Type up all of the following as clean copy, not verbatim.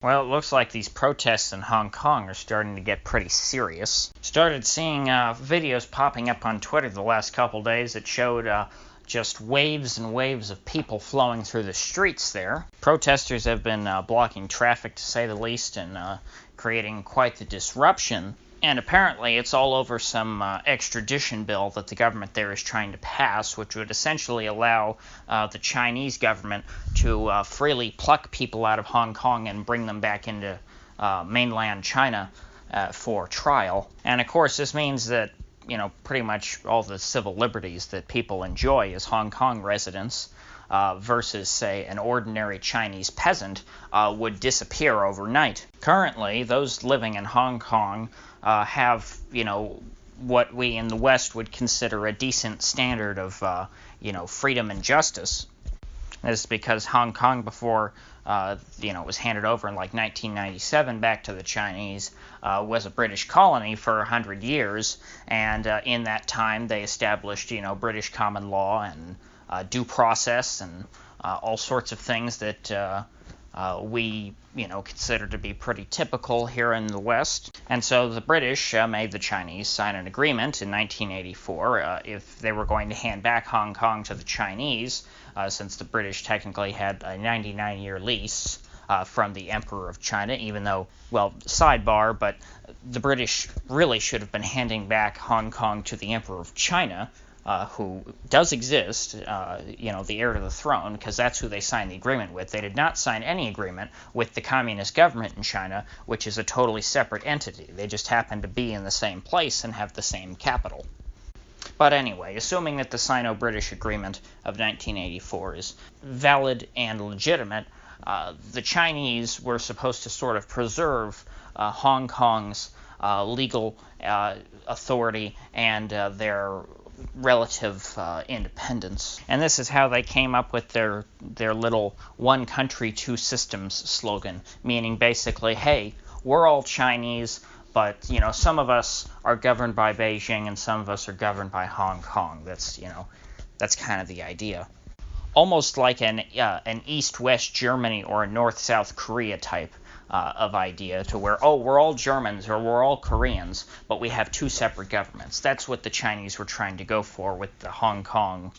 Well, it looks like these protests in Hong Kong are starting to get pretty serious. Started seeing videos popping up on Twitter the last couple days that showed just waves and waves of people flowing through the streets there. Protesters have been blocking traffic, to say the least, and creating quite the disruption. And apparently it's all over some extradition bill that the government there is trying to pass, which would essentially allow the Chinese government to freely pluck people out of Hong Kong and bring them back into mainland China for trial. And of course this means that, pretty much all the civil liberties that people enjoy as Hong Kong residents versus, say, an ordinary Chinese peasant would disappear overnight. Currently, those living in Hong Kong have, what we in the West would consider a decent standard of, freedom and justice. This is because Hong Kong, before was handed over in like 1997 back to the Chinese, was a British colony for 100 years, and in that time they established, British common law and due process and all sorts of things that we, consider to be pretty typical here in the West. And so the British made the Chinese sign an agreement in 1984 if they were going to hand back Hong Kong to the Chinese, since the British technically had a 99-year lease from the Emperor of China, even though, well, sidebar, but the British really should have been handing back Hong Kong to the Emperor of China, who does exist, the heir to the throne, because that's who they signed the agreement with. They did not sign any agreement with the Communist government in China, which is a totally separate entity. They just happen to be in the same place and have the same capital. But anyway, assuming that the Sino-British Agreement of 1984 is valid and legitimate, the Chinese were supposed to sort of preserve Hong Kong's legal authority and their relative independence. And this is how they came up with their little one country, two systems slogan, meaning basically, hey, we're all Chinese, but some of us are governed by Beijing and some of us are governed by Hong Kong. That's kind of the idea. Almost like an East-West Germany or a North-South Korea type of idea, to where, we're all Germans or we're all Koreans, but we have two separate governments. That's what the Chinese were trying to go for with the Hong Kong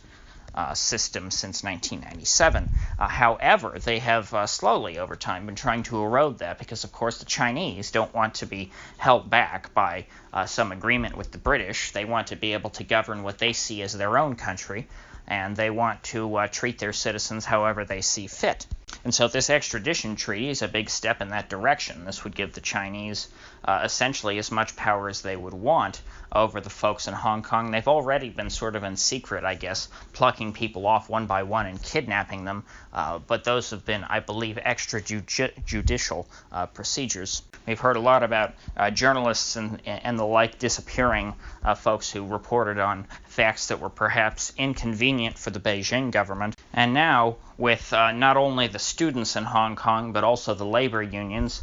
system since 1997. However, they have slowly over time been trying to erode that because, of course, the Chinese don't want to be held back by some agreement with the British. They want to be able to govern what they see as their own country, and they want to treat their citizens however they see fit. And so this extradition treaty is a big step in that direction. This would give the Chinese essentially as much power as they would want over the folks in Hong Kong. They've already been sort of in secret, I guess, plucking people off one by one and kidnapping them, but those have been, I believe, extrajudicial procedures. We've heard a lot about journalists and the like disappearing folks who reported on facts that were perhaps inconvenient for the Beijing government. And now, with not only the students in Hong Kong, but also the labor unions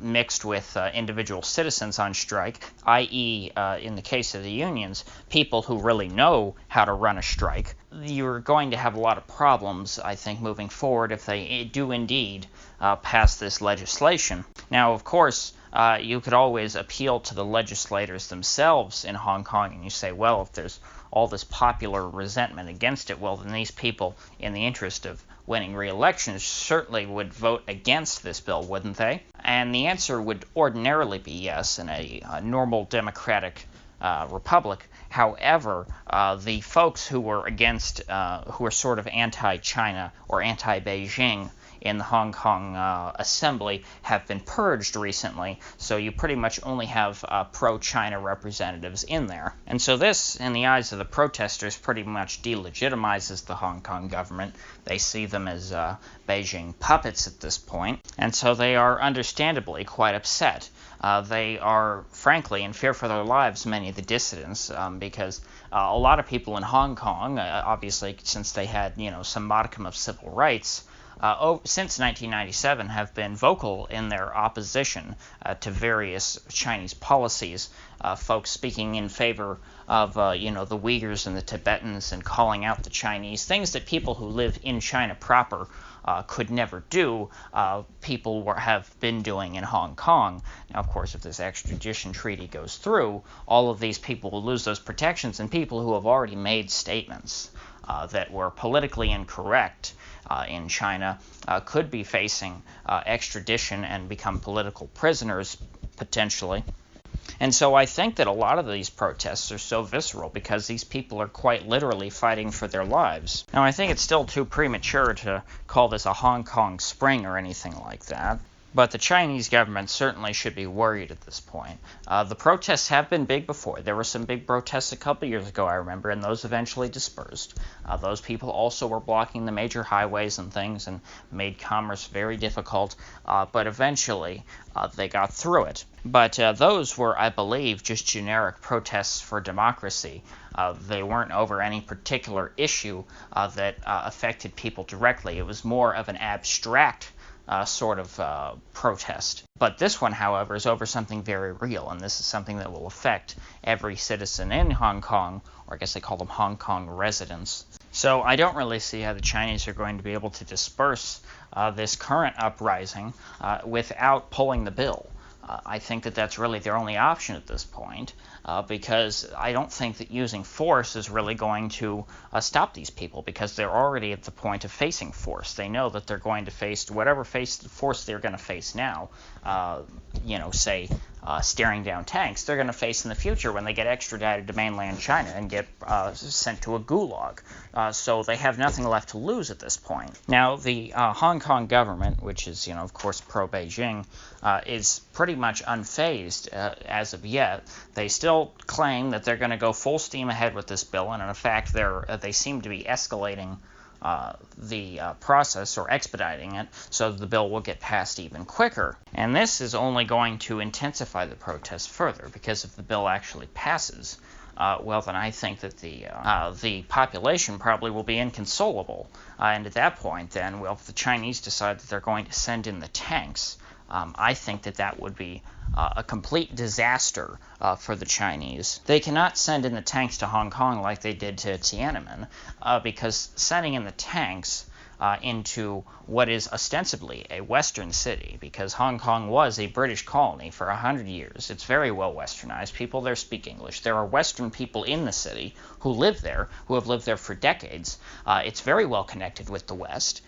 mixed with individual citizens on strike, i.e., in the case of the unions, people who really know how to run a strike, you're going to have a lot of problems, I think, moving forward if they do indeed pass this legislation. Now, of course, you could always appeal to the legislators themselves in Hong Kong, and you say, well, if there's all this popular resentment against it, well, then these people, in the interest of winning re-election, certainly would vote against this bill, wouldn't they? And the answer would ordinarily be yes in a normal democratic republic. However, the folks who were against, who were sort of anti-China or anti-Beijing in the Hong Kong Assembly have been purged recently, so you pretty much only have pro-China representatives in there. And so this, in the eyes of the protesters, pretty much delegitimizes the Hong Kong government. They see them as Beijing puppets at this point, and so they are understandably quite upset. They are, frankly, in fear for their lives, many of the dissidents, because a lot of people in Hong Kong, obviously, since they had, some modicum of civil rights, since 1997 have been vocal in their opposition to various Chinese policies, folks speaking in favor of, the Uyghurs and the Tibetans and calling out the Chinese, things that people who live in China proper could never do, people have been doing in Hong Kong. Now, of course, if this extradition treaty goes through, all of these people will lose those protections, and people who have already made statements that were politically incorrect in China could be facing extradition and become political prisoners, potentially. And so I think that a lot of these protests are so visceral because these people are quite literally fighting for their lives. Now, I think it's still too premature to call this a Hong Kong Spring or anything like that, but the Chinese government certainly should be worried at this point. The protests have been big before. There were some big protests a couple years ago, I remember, and those eventually dispersed. Those people also were blocking the major highways and things and made commerce very difficult, but eventually they got through it. But those were, I believe, just generic protests for democracy. They weren't over any particular issue that affected people directly. It was more of an abstract sort of protest. But this one, however, is over something very real, and this is something that will affect every citizen in Hong Kong, or I guess they call them Hong Kong residents. So I don't really see how the Chinese are going to be able to disperse this current uprising without pulling the bill. I think that that's really their only option at this point, because I don't think that using force is really going to stop these people, because they're already at the point of facing force. They know that they're going to face whatever force they're going to face now, say staring down tanks, they're going to face in the future when they get extradited to mainland China and get sent to a gulag. So they have nothing left to lose at this point. Now, the Hong Kong government, which is, of course, pro-Beijing, is pretty much unfazed as of yet. They still claim that they're going to go full steam ahead with this bill, and in fact, they seem to be escalating the process, or expediting it, so the bill will get passed even quicker. And this is only going to intensify the protests further, because if the bill actually passes, well, then I think that the population probably will be inconsolable. And at that point, then, well, if the Chinese decide that they're going to send in the tanks, I think that would be a complete disaster for the Chinese. They cannot send in the tanks to Hong Kong like they did to Tiananmen, because sending in the tanks into what is ostensibly a Western city, because Hong Kong was a British colony for 100 years. It's very well westernized. People there speak English. There are Western people in the city who live there, who have lived there for decades. It's very well connected with the West.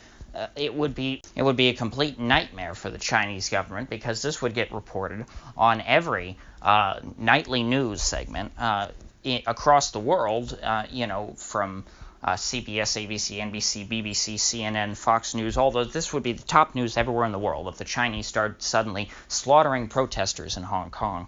It would be a complete nightmare for the Chinese government, because this would get reported on every nightly news segment across the world, from CBS, ABC, NBC, BBC, CNN, Fox News, all those. This would be the top news everywhere in the world if the Chinese started suddenly slaughtering protesters in Hong Kong.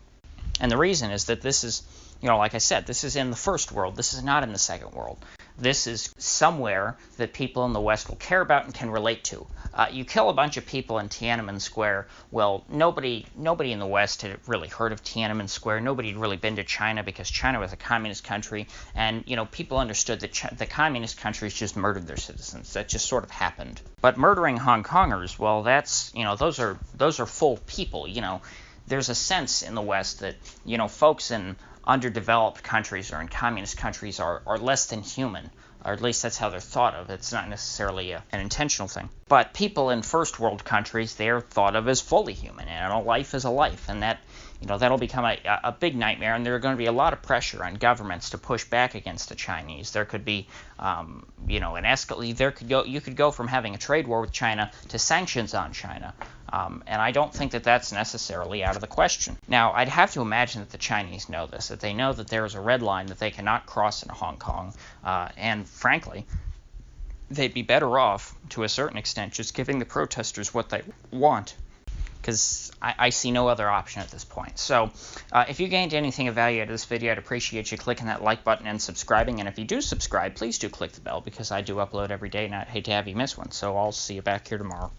And the reason is that this is, like I said, this is in the first world. This is not in the second world. This is somewhere that people in the West will care about and can relate to. You kill a bunch of people in Tiananmen Square. Well, nobody in the West had really heard of Tiananmen Square. Nobody had really been to China, because China was a communist country, and people understood that the communist countries just murdered their citizens. That just sort of happened. But murdering Hong Kongers, well, that's those are full people. There's a sense in the West that folks in underdeveloped countries or in communist countries are less than human, or at least that's how they're thought of. It's not necessarily an intentional thing. But people in first world countries, they're thought of as fully human, and a life is a life, and that'll become a big nightmare, and there are going to be a lot of pressure on governments to push back against the Chinese. There could be, an escalate. You could go from having a trade war with China to sanctions on China. And I don't think that that's necessarily out of the question. Now, I'd have to imagine that the Chinese know this, that they know that there is a red line that they cannot cross in Hong Kong, and frankly, they'd be better off, to a certain extent, just giving the protesters what they want, because I see no other option at this point. So, if you gained anything of value out of this video, I'd appreciate you clicking that like button and subscribing, and if you do subscribe, please do click the bell, because I do upload every day, and I'd hate to have you miss one. So I'll see you back here tomorrow.